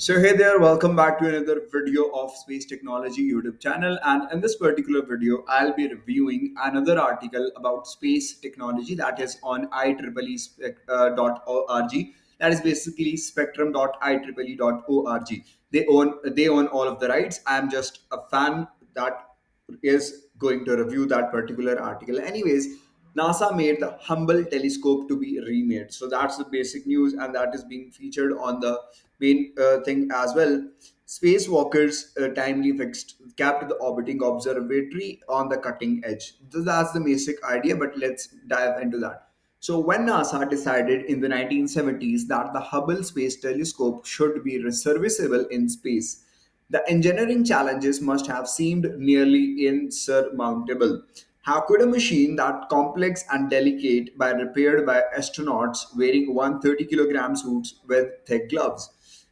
So hey there, welcome back to another video of Space Technology YouTube channel. And in this particular video, I'll be reviewing another article about space technology that is on IEEE.org. That is basically spectrum.IEEE.org. They own all of the rights. I'm just a fan that is going to review that particular article. Anyways, NASA made the Hubble telescope to be remade. So that's the basic news, and that is being featured on the main thing as well. Spacewalkers timely fixed kept the orbiting observatory on the cutting edge. So that's the basic idea, but let's dive into that. So when NASA decided in the 1970s that the Hubble Space Telescope should be serviceable in space, the engineering challenges must have seemed nearly insurmountable. How could a machine that complex and delicate be repaired by astronauts wearing 130-kilogram suits with thick gloves?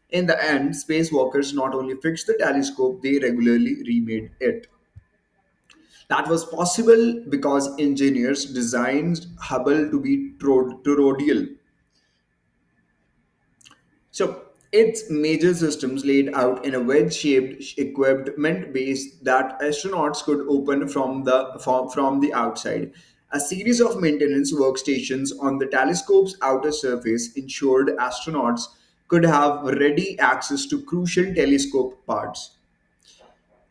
In the end, spacewalkers not only fixed the telescope, they regularly remade it. That was possible because engineers designed Hubble to be toroidal. So its major systems laid out in a wedge-shaped equipment base that astronauts could open from the outside. A series of maintenance workstations on the telescope's outer surface ensured astronauts could have ready access to crucial telescope parts.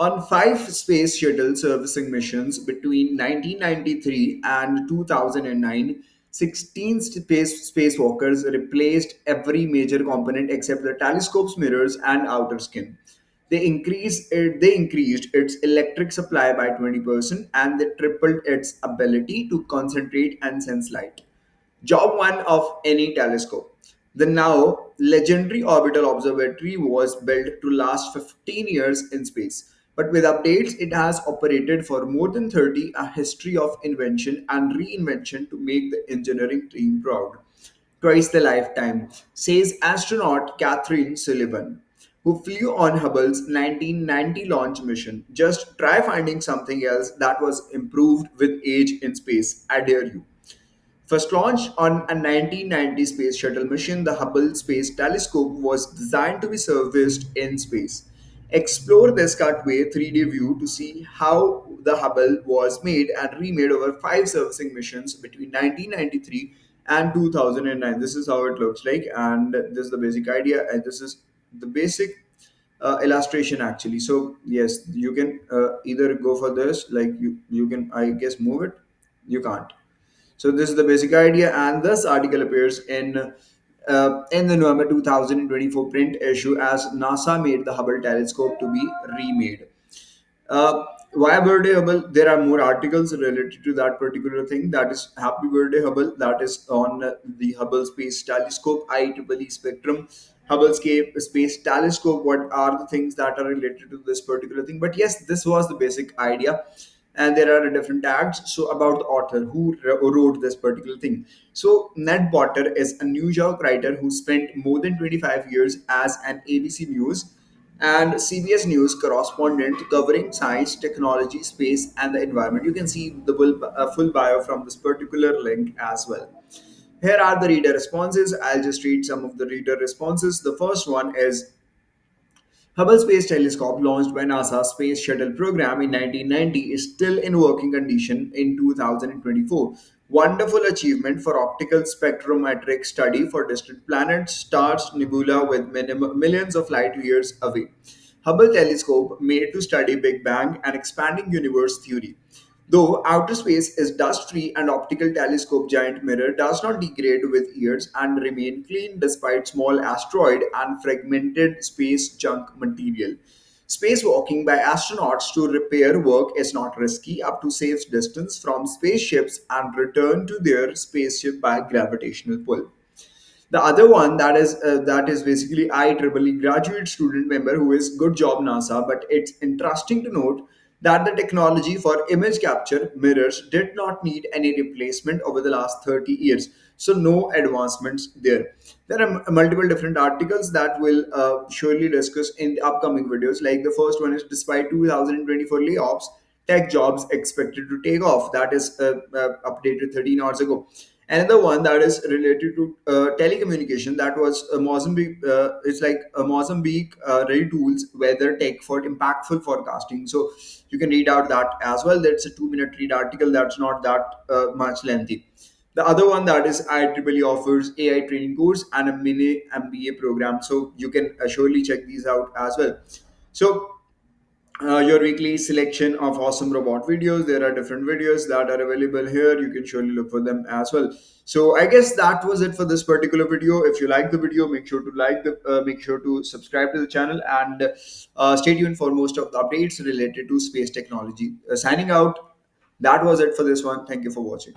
On five space shuttle servicing missions between 1993 and 2009, 16 spacewalkers replaced every major component except the telescope's mirrors and outer skin. They increased its electric supply by 20% and they tripled its ability to concentrate and sense light. Job 1 of any telescope. The now legendary orbital observatory was built to last 15 years in space, but with updates, it has operated for more than 30, a history of invention and reinvention to make the engineering team proud. Twice the lifetime, says astronaut Catherine Sullivan, who flew on Hubble's 1990 launch mission. Just try finding something else that was improved with age in space. I dare you. First launched on a 1990 space shuttle mission, the Hubble Space Telescope was designed to be serviced in space. Explore this cutaway 3D view to see how the Hubble was made and remade over five servicing missions between 1993 and 2009. This is how it looks like, and this is the basic idea, and this is the basic illustration actually. So yes, you can either go for this, like you can, I guess, move it. You can't. So this is the basic idea, and this article appears in the November 2024 print issue as NASA made the Hubble telescope to be remade. Why birthday Hubble? There are more articles related to that particular thing. That is Happy Birthday Hubble. That is on the Hubble Space Telescope, IEEE Spectrum. Space Telescope. What are the things that are related to this particular thing? But yes, this was the basic idea, and there are different tags. So about the author who wrote this particular thing. So Ned Potter is a New York writer who spent more than 25 years as an ABC News and CBS News correspondent covering science, technology, space, and the environment. You can see the full bio from this particular link as well. Here are the reader responses. I'll just read some of the reader responses. The first one is Hubble Space Telescope, launched by NASA's Space Shuttle program in 1990, is still in working condition in 2024. Wonderful achievement for optical spectrometric study for distant planets, stars, nebula with millions of light years away. Hubble telescope made to study Big Bang and expanding universe theory. Though outer space is dust-free and optical telescope giant mirror does not degrade with years and remain clean despite small asteroid and fragmented space junk material. Spacewalking by astronauts to repair work is not risky up to safe distance from spaceships and return to their spaceship by gravitational pull. The other one that is basically IEEE graduate student member who is good job NASA, but it's interesting to note that the technology for image capture mirrors did not need any replacement over the last 30 years. So no advancements there. There are multiple different articles that will surely discuss in the upcoming videos. Like the first one is despite 2024 layoffs, tech jobs expected to take off. That is updated 13 hours ago. Another one that is related to telecommunication, that was a Mozambique. It's like a Mozambique ready tools weather tech for impactful forecasting. So you can read out that as well. That's a 2 minute read article. That's not that much lengthy. The other one that is IEEE offers AI training course and a mini MBA program. So you can surely check these out as well. So your weekly selection of awesome robot videos. There are different videos that are available here. You can surely look for them as well. So I guess that was it for this particular video. If you like the video, make sure to make sure to subscribe to the channel, and stay tuned for most of the updates related to space technology. Signing out. That was it for this one. Thank you for watching.